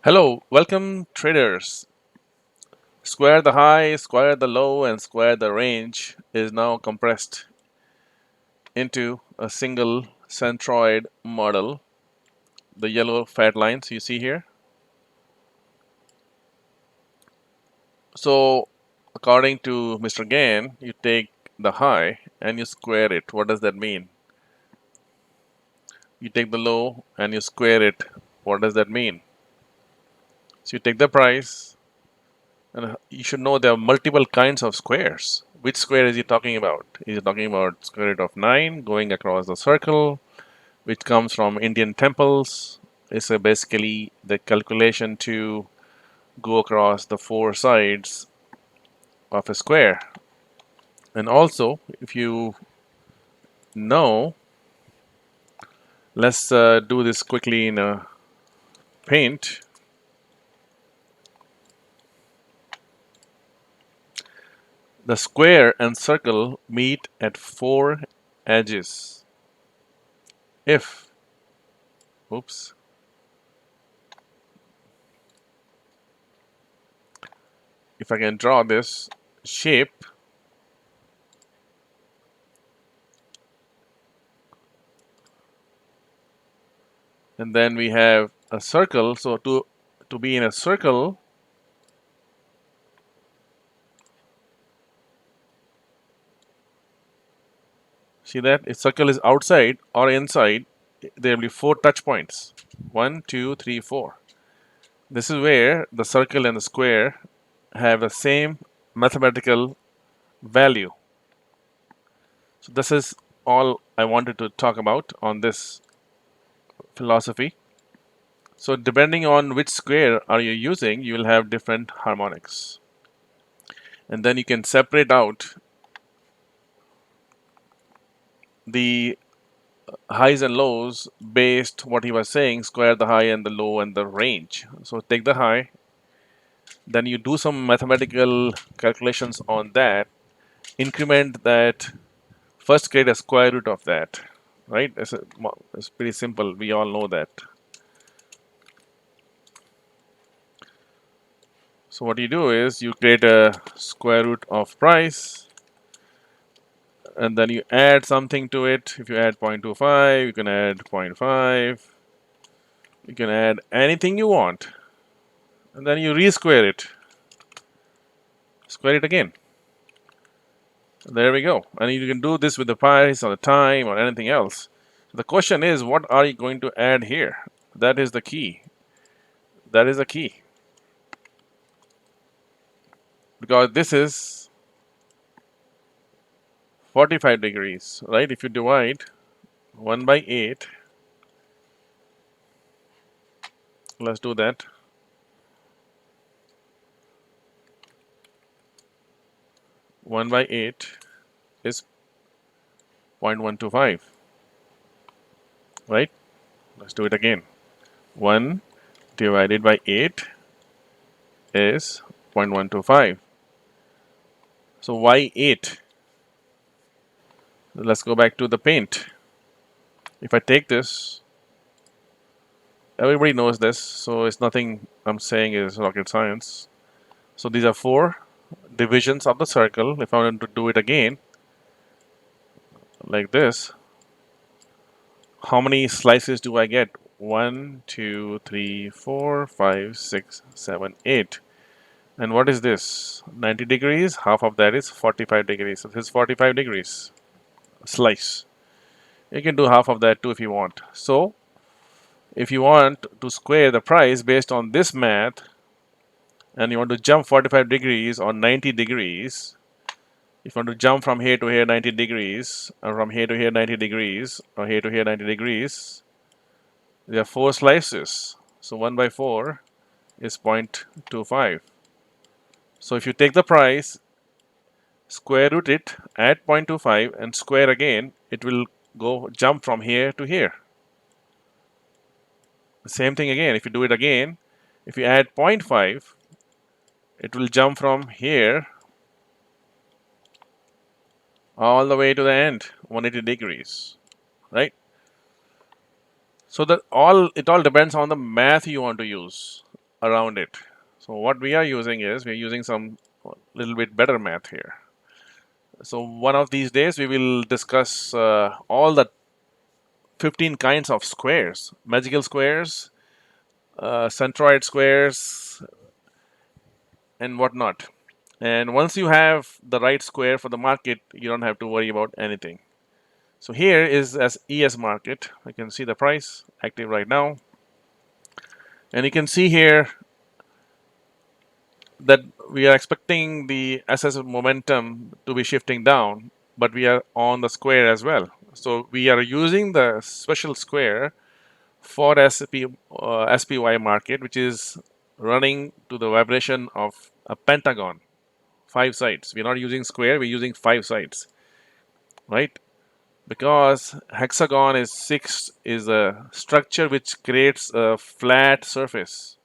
Hello, welcome traders. Square the high, square the low, and square the range is now compressed into a single centroid model. The yellow fat lines you see here. So, according to Mr. Gann, you take the high and you square it. What does that mean? You take the low and you square it. What does that mean? So, you take the price, and you should know there are multiple kinds of squares. Which square is he talking about? Is he talking about square root of 9 going across the circle, which comes from Indian temples? It's basically the calculation to go across the four sides of a square. And also, if you know, let's do this quickly in a paint. The square and circle meet at four edges. If, oops, if I can draw this shape, and then we have a circle. So to be in a circle, see that if circle is outside or inside, there will be four touch points. 1, 2, 3, 4. This is where the circle and the square have the same mathematical value. So this is all I wanted to talk about on this philosophy. So depending on which square are you using, you will have different harmonics. And then you can separate out the highs and lows based what he was saying, square the high and the low and the range. So take the high, then you do some mathematical calculations on that, increment that, first create a square root of that, right? It's pretty simple, we all know that. So what you do is you create a square root of price, and then you add something to it. If you add 0.25, you can add 0.5, you can add anything you want, and then you re-square it, square it again. There we go. And you can do this with the price or the time or anything else. The question is, what are you going to add here? That is the key. That is the key. Because this is 45 degrees, right? If you divide 1 by 8, let's do that. 1 by 8 is 0.125, right? Let's do it again. 1 divided by 8 is 0.125. So why 8? Let's go back to the paint. If I take this, everybody knows this, so it's nothing I'm saying is rocket science. So these are four divisions of the circle. If I want to do it again, like this, how many slices do I get? 1, 2, 3, 4, 5, 6, 7, 8. And what is this? 90 degrees. Half of that is 45 degrees. So this is 45 degrees slice. You can do half of that too if you want. So if you want to square the price based on this math, and you want to jump 45 degrees or 90 degrees, if you want to jump from here to here 90 degrees, or from here to here 90 degrees, or here to here 90 degrees, there are four slices. So 1 by 4 is 0.25. So if you take the price, square root it, add 0.25 and square again, it will go jump from here to here. The same thing again, if you do it again, if you add 0.5, it will jump from here all the way to the end, 180 degrees, right? So that it all depends on the math you want to use. around it. So what we are using is we're using some little bit better math here. So one of these days we will discuss all the 15 kinds of squares, magical squares, centroid squares, and whatnot. And once you have the right square for the market, you don't have to worry about anything. So here is as ES market. I can see the price active right now. And you can see here that we are expecting the SS momentum to be shifting down, but we are on the square as well. So we are using the special square for SPY market, which is running to the vibration of a pentagon, 5 sides. We're not using square, we're using 5 sides, right? Because hexagon is a structure which creates a flat surface.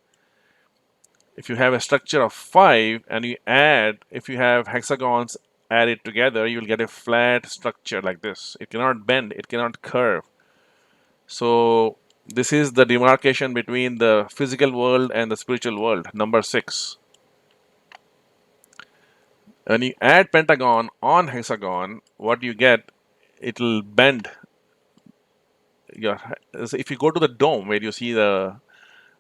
If you have a structure of 5 and you add, if you have hexagons added together, you'll get a flat structure like this. It cannot bend, it cannot curve. So this is the demarcation between the physical world and the spiritual world, number 6. When you add pentagon on hexagon, what you get, it'll bend your. So if you go to the dome where you see the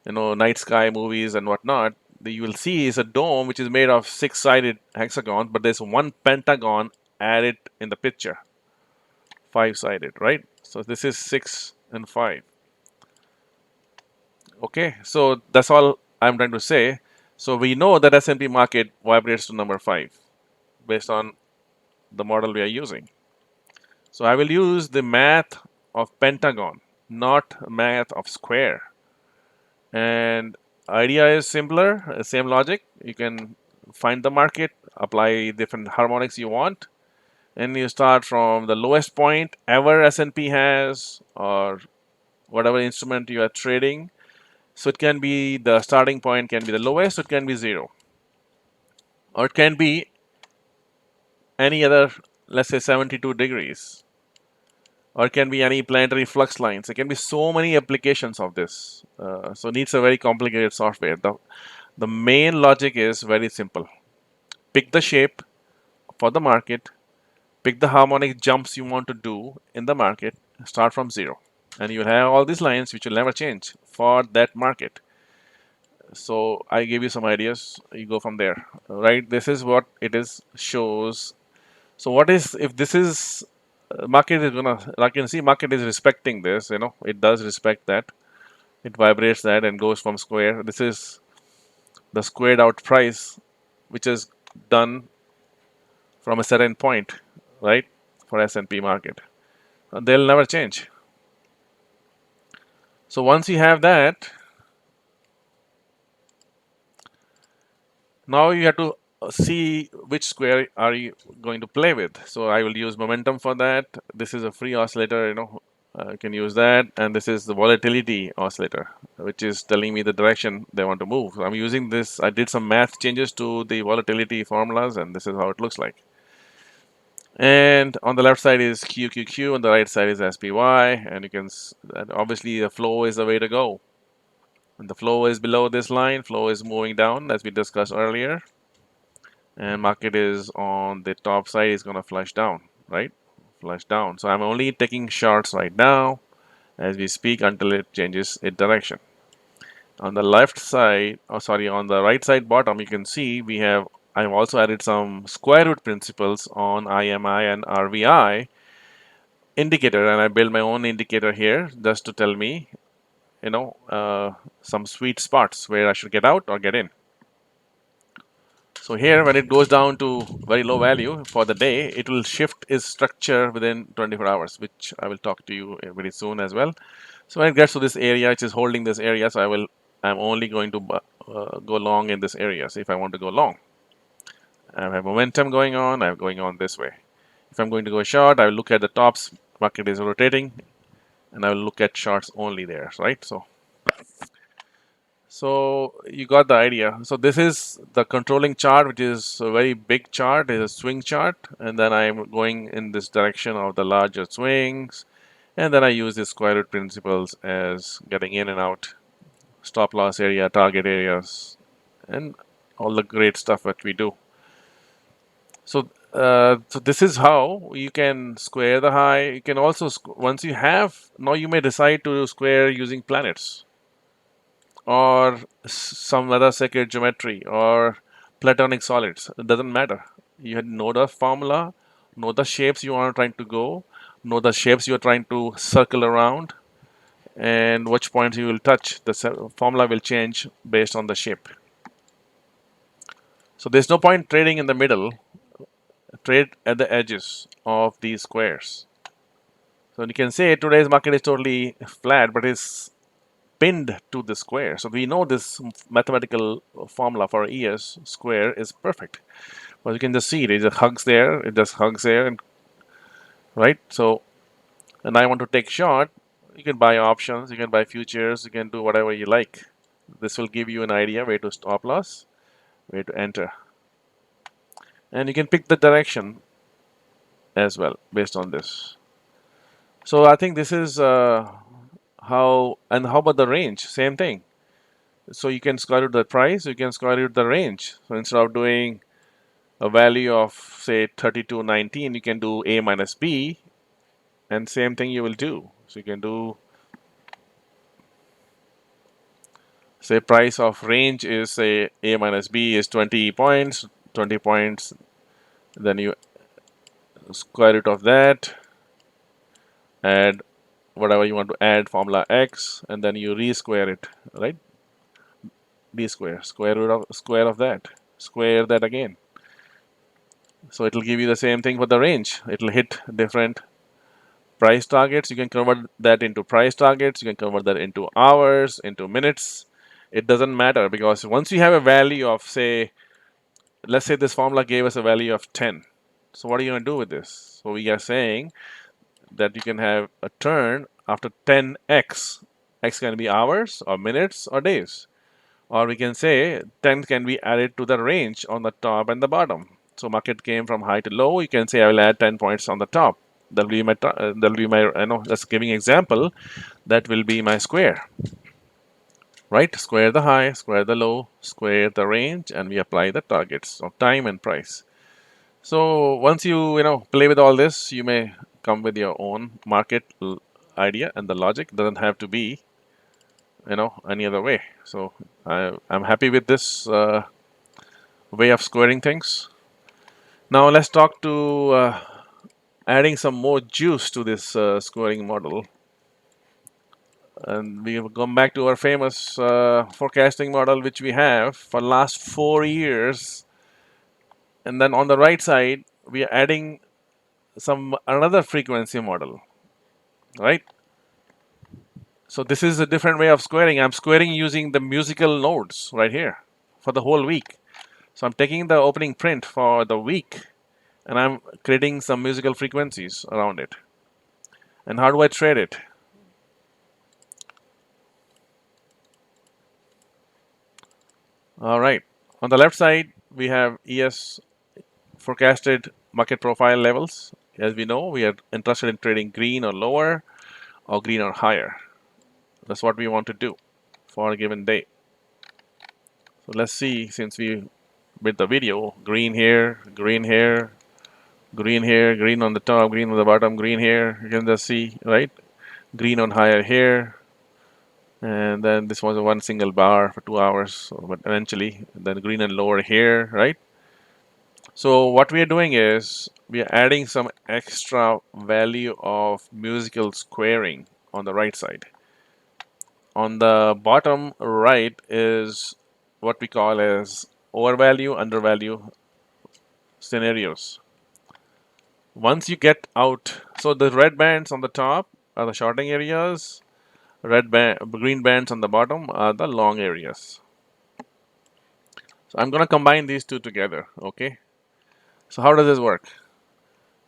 night sky movies and whatnot, you will see is a dome which is made of 6-sided hexagons, but there's one pentagon added in the picture, 5-sided, right? So this is 6 and 5. Okay, so that's all I'm trying to say. So we know that S&P market vibrates to number 5 based on the model we are using. So I will use the math of pentagon, not math of square. And idea is simpler, same logic. You can find the market, apply different harmonics you want, and you start from the lowest point ever S&P has, or whatever instrument you are trading. So it can be the starting point can be the lowest, it can be 0, or it can be any other, let's say 72 degrees, or it can be any planetary flux lines. There can be so many applications of this. So it needs a very complicated software. The main logic is very simple. Pick the shape for the market, pick the harmonic jumps you want to do in the market, start from 0. And you will have all these lines which will never change for that market. So I gave you some ideas. You go from there, right? This is what it is shows. So what is if this is market is gonna, like you can see, market is respecting this. It does respect that. It vibrates that and goes from square. This is the squared out price, which is done from a certain point, right? For S&P market, they'll never change. So once you have that, now you have to see which square are you going to play with. So I will use momentum for that. This is a free oscillator, you can use that. And this is the volatility oscillator, which is telling me the direction they want to move. So I'm using this. I did some math changes to the volatility formulas, and this is how it looks like. And on the left side is QQQ, on the right side is SPY, and you can, and obviously the flow is the way to go. And the flow is below this line, flow is moving down as we discussed earlier. And market is on the top side is going to flush down, right? Flush down. So I'm only taking shorts right now as we speak until it changes its direction. On the left side, on the right side bottom, you can see I've also added some square root principles on IMI and RVI indicator, and I build my own indicator here just to tell me, some sweet spots where I should get out or get in. So here, when it goes down to very low value for the day, it will shift its structure within 24 hours, which I will talk to you very soon as well. So when it gets to this area, which is holding this area, so I'm only going to go long in this area. So if I want to go long, I have momentum going on, I'm going on this way. If I'm going to go short, I will look at the tops, market is rotating, and I will look at shorts only there, right? So you got the idea. So this is the controlling chart, which is a very big chart, is a swing chart, and then I'm going in this direction of the larger swings, and then I use the square root principles as getting in and out. stop loss area, target areas, and all the great stuff that we do. So this is how you can square the high. You can also, once you have, now you may decide to square using planets or some other sacred geometry or platonic solids. It doesn't matter. You know the formula, know the shapes you are trying to go, know the shapes you are trying to circle around, and which points you will touch. The formula will change based on the shape. So there's no point trading in the middle. Trade at the edges of these squares. So you can say today's market is totally flat, but it's pinned to the square. So we know this mathematical formula for ES square is perfect. But you can just see it just hugs there, it just hugs there, and, right? So, and I want to take short, you can buy options, you can buy futures, you can do whatever you like. This will give you an idea where to stop loss, where to enter. And you can pick the direction as well based on this. So I think this is how, and how about the range? Same thing. So you can square root the price, you can square root the range. So instead of doing a value of say 32.19, you can do A minus B, and same thing you will do. So you can do, say price of range is say A minus B is 20 points, 20 points, then you square root of that, add whatever you want to add, formula X, and then you re-square it, right? D square, square of that, square that again. So it'll give you the same thing for the range. It'll hit different price targets. You can convert that into price targets. You can convert that into hours, into minutes. It doesn't matter because once you have a value of say, let's say this formula gave us a value of 10. So what are you going to do with this? So we are saying that you can have a turn after 10x. X can be hours or minutes or days. Or we can say 10 can be added to the range on the top and the bottom. So market came from high to low. You can say I will add 10 points on the top. That'll be my, just giving example. That will be my square, right? Square the high, square the low, square the range, and we apply the targets of time and price. So once you play with all this, you may come with your own market idea, and the logic doesn't have to be any other way. So I'm happy with this way of squaring things. Now let's talk to adding some more juice to this squaring model. And we have gone back to our famous forecasting model, which we have for last 4 years. And then on the right side, we are adding another frequency model, right? So this is a different way of squaring. I'm squaring using the musical nodes right here for the whole week. So I'm taking the opening print for the week and I'm creating some musical frequencies around it. And how do I trade it? All right. On the left side, we have ES forecasted market profile levels. As we know, we are interested in trading green or lower or green or higher. That's what we want to do for a given day. So let's see, since we made the video, green here, green here, green here, green on the top, green on the bottom, green here. You can just see, right? Green on higher here. And then this was a one single bar for 2 hours, but eventually, then green and lower here, right? So what we are doing is we are adding some extra value of musical squaring on the right side. On the bottom right is what we call as overvalue, undervalue scenarios. Once you get out, so the red bands on the top are the shorting areas, green bands on the bottom are the long areas. So I'm going to combine these two together, okay? So how does this work?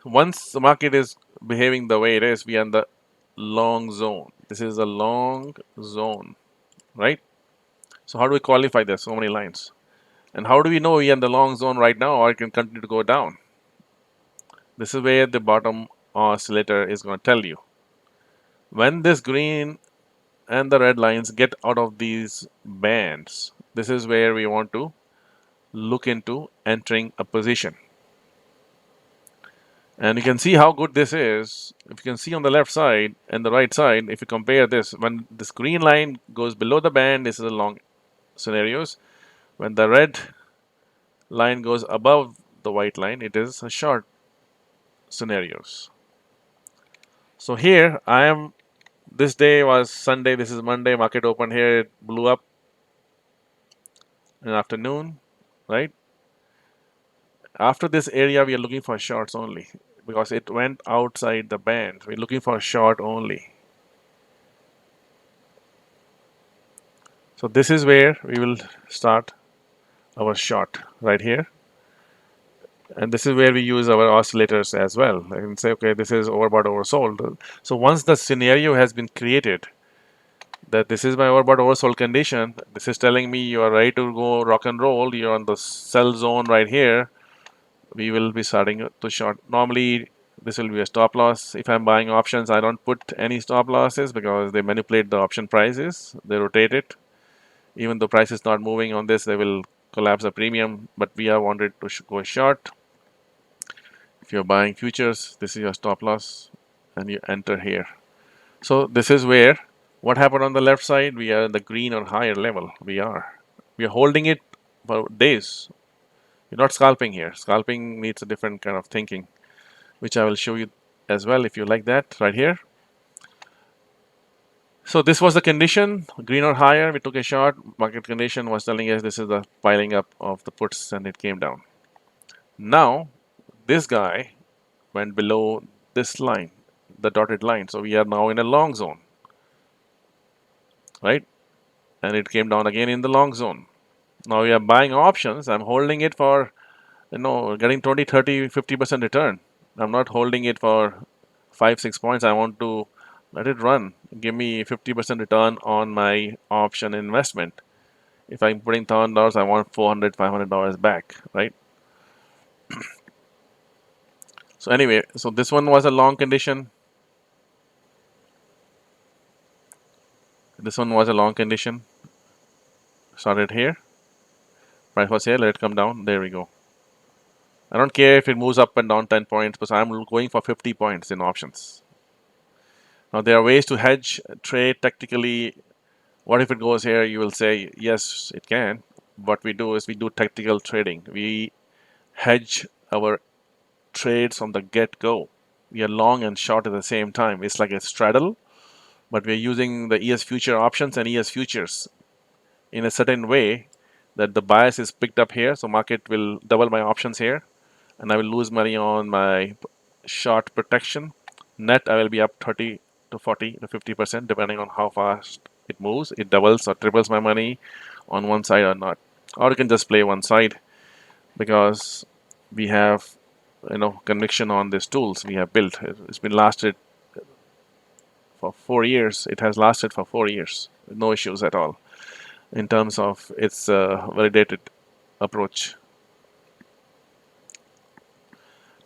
Once the market is behaving the way it is, we are in the long zone. This is a long zone, right? So how do we qualify this? So many lines. And how do we know we are in the long zone right now or it can continue to go down? This is where the bottom oscillator is going to tell you. When this green and the red lines get out of these bands, this is where we want to look into entering a position. And you can see how good this is. If you can see on the left side and the right side, if you compare this, when this green line goes below the band, this is a long scenarios. When the red line goes above the white line, it is a short scenarios. So here I am. This day was Sunday. This is Monday. Market opened here. It blew up in the afternoon, right? After this area, we are looking for shorts only because it went outside the band. We're looking for a short only. So this is where we will start our short right here. And this is where we use our oscillators as well. I can say, okay, this is overbought, oversold. So once the scenario has been created, that this is my overbought, oversold condition, this is telling me you are ready to go rock and roll. You're on the sell zone right here. We will be starting to short. Normally, this will be a stop loss. If I'm buying options, I don't put any stop losses because they manipulate the option prices. They rotate it. Even though price is not moving on this, they will collapse the premium. But we are wanted to go short. If you're buying futures, this is your stop loss, and you enter here. So this is where what happened on the left side. We are in the green or higher level. We are holding it for days. You're not scalping here. Scalping needs a different kind of thinking, which I will show you as well if you like that right here. So this was the condition, green or higher. We took a short. Market condition was telling us this is the piling up of the puts, and it came down. Now this guy went below this line, the dotted line. So we are now in a long zone, right? And it came down again in the long zone. Now we are buying options. I'm holding it for, getting 20, 30, 50% return. I'm not holding it for 5, 6 points. I want to let it run. Give me 50% return on my option investment. If I'm putting $1,000, I want $400, $500 back, right? So anyway, so this one was a long condition. This one was a long condition. Started here. Price was here. Let it come down. There we go. I don't care if it moves up and down 10 points because I'm going for 50 points in options. Now there are ways to hedge, trade tactically. What if it goes here? You will say, yes, it can. What we do is we do tactical trading. We hedge our trades from the get-go. We are long and short at the same time. It's like a straddle, but we're using the ES future options and ES futures in a certain way that the bias is picked up here. So market will double my options here, and I will lose money on my short protection. Net, I will be up 30 to 40 to 50% depending on how fast it moves. It doubles or triples my money on one side or not. Or you can just play one side because we have conviction on these tools we have built. It's been lasted for 4 years. It has lasted for 4 years. No issues at all in terms of its validated approach.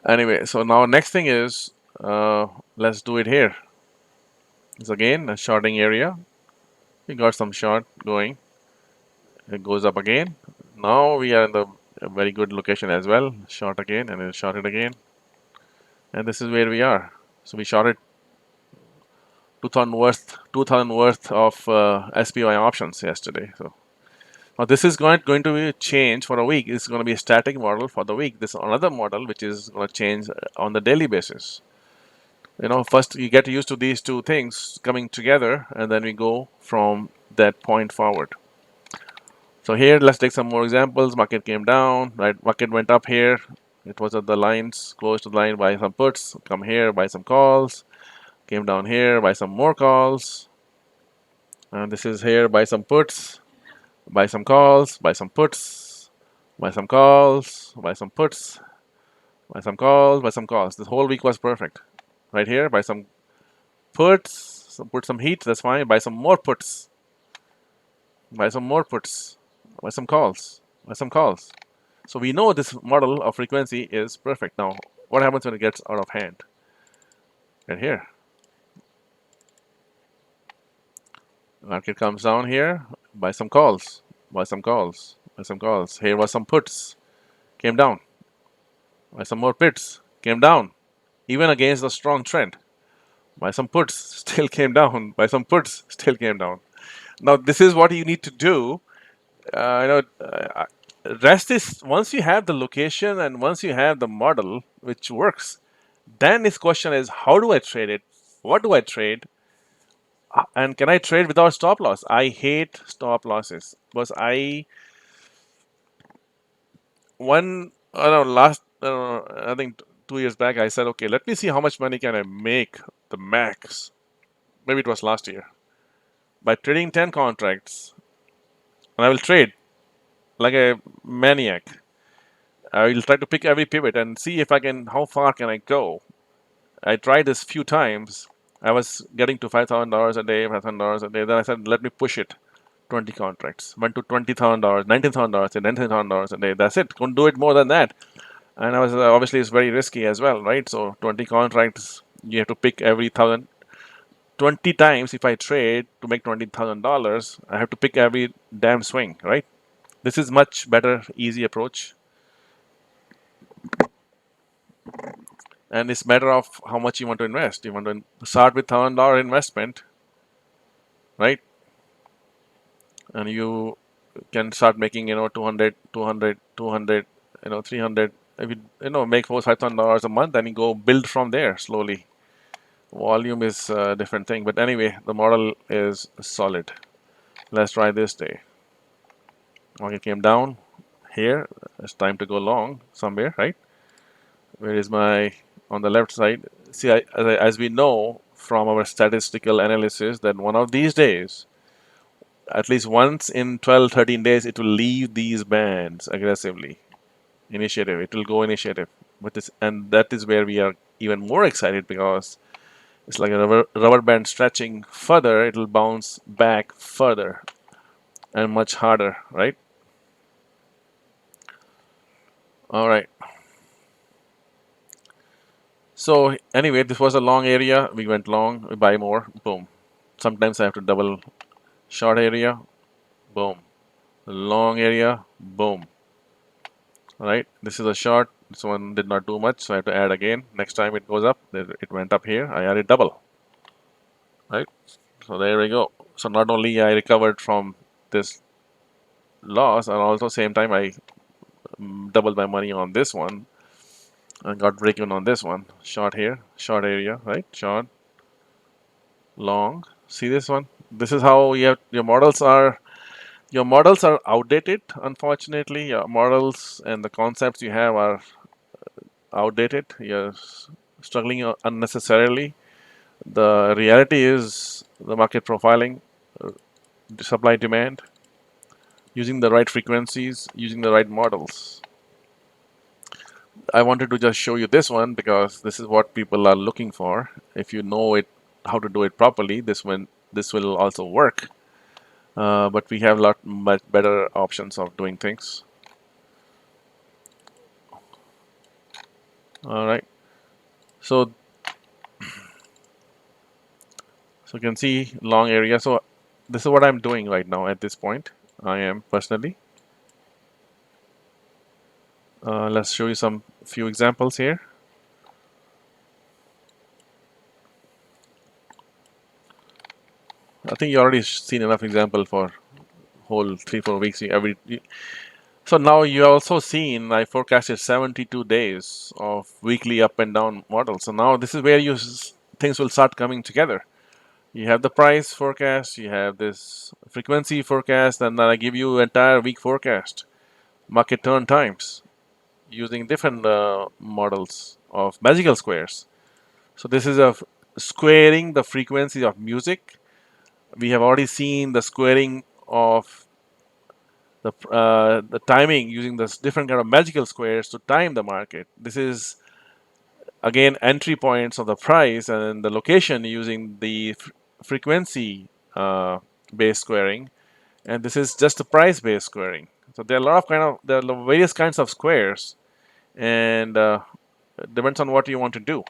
Anyway, so now next thing is let's do it here. It's again a shorting area. We got some short going. It goes up again. Now we are in the a very good location as well. Short again and then short it again. And this is where we are. So we shorted 2000 worth of SPY options yesterday. So now this is going to be a change for a week. It's going to be a static model for the week. This is another model which is going to change on the daily basis. First you get used to these two things coming together, and then we go from that point forward. So here, let's take some more examples. Market came down, right? Market went up here. It was at the lines, close to the line, buy some puts. Come here, buy some calls. Came down here, buy some more calls. And this is here, buy some puts, buy some calls, buy some puts, buy some calls, buy some puts, buy some calls, buy some calls. This whole week was perfect. Right here, buy some puts, put some heat, that's fine. Buy some more puts, buy some more puts, buy some calls, buy some calls. So we know this model of frequency is perfect. Now, what happens when it gets out of hand? Right here. Market comes down here, buy some calls, buy some calls, buy some calls. Here was some puts, came down. Buy some more pits, came down. Even against the strong trend. Buy some puts, still came down. Buy some puts, still came down. Now this is what you need to do. Rest is once you have the location and once you have the model which works, then this question is how do I trade it? What do I trade? And can I trade without stop loss? I hate stop losses because I don't know, I think 2 years back I said, okay, let me see how much money can I make the max. Maybe it was last year by trading 10 contracts, and I will trade like a maniac. I will try to pick every pivot and see if I can, how far can I go. I tried this few times. I was getting to $5,000 a day, $5,000 a day. Then I said, let me push it. 20 contracts. Went to $20,000, $19,000, $19,000 a day. That's it. Couldn't do it more than that. And I was obviously it's very risky as well, right? So 20 contracts, you have to pick every thousand. 20 times if I trade to make $20,000, I have to pick every damn swing, right? This is much better, easy approach. And it's matter of how much you want to invest. You want to start with $1,000 investment, right? And you can start making 200, 200, 200, 300. If you make $4,000, $5,000 a month, then you go build from there slowly. Volume is a different thing, but anyway, the model is solid. Let's try this day. Market came down here. It's time to go long somewhere, right? Where is my on the left side? See, as we know from our statistical analysis, that one of these days, at least once in 12, 13 days, it will leave these bands aggressively. Initiative, it will go initiative. But this, and that is where we are even more excited because it's like a rubber band stretching further, it will bounce back further and much harder, right? All right. So anyway, this was a long area. We went long, we buy more, boom. Sometimes I have to double short area, boom. Long area, boom. All right, this is a short. This one did not do much, so I have to add again. Next time it goes up, it went up here. I added double, right? So there we go. So not only I recovered from this loss, and also same time I doubled my money on this one and got break even on this one. Short here, short area, right? Short, long. See this one? This is how you have your models are outdated. Unfortunately, your models and the concepts you have are outdated. You're struggling unnecessarily. The reality is the market profiling, supply demand, using the right frequencies, using the right models. I wanted to just show you this one because this is what people are looking for. If you know it, how to do it properly, this will also work. But we have much better options of doing things. All right. So you can see long area. So this is what I'm doing right now at this point. I am personally. Let's show you some few examples here. I think you already seen enough example for whole 3-4 weeks. So now you also seen I forecasted 72 days of weekly up and down model. So now this is where things will start coming together. You have the price forecast, you have this frequency forecast, and then I give you entire week forecast, market turn times, using different models of magical squares. So this is a squaring the frequency of music. We have already seen the squaring of the timing using this different kind of magical squares to time the market. This is again entry points of the price and the location using the frequency based squaring, and this is just the price based squaring. So there are a lot of there are various kinds of squares, and it depends on what you want to do.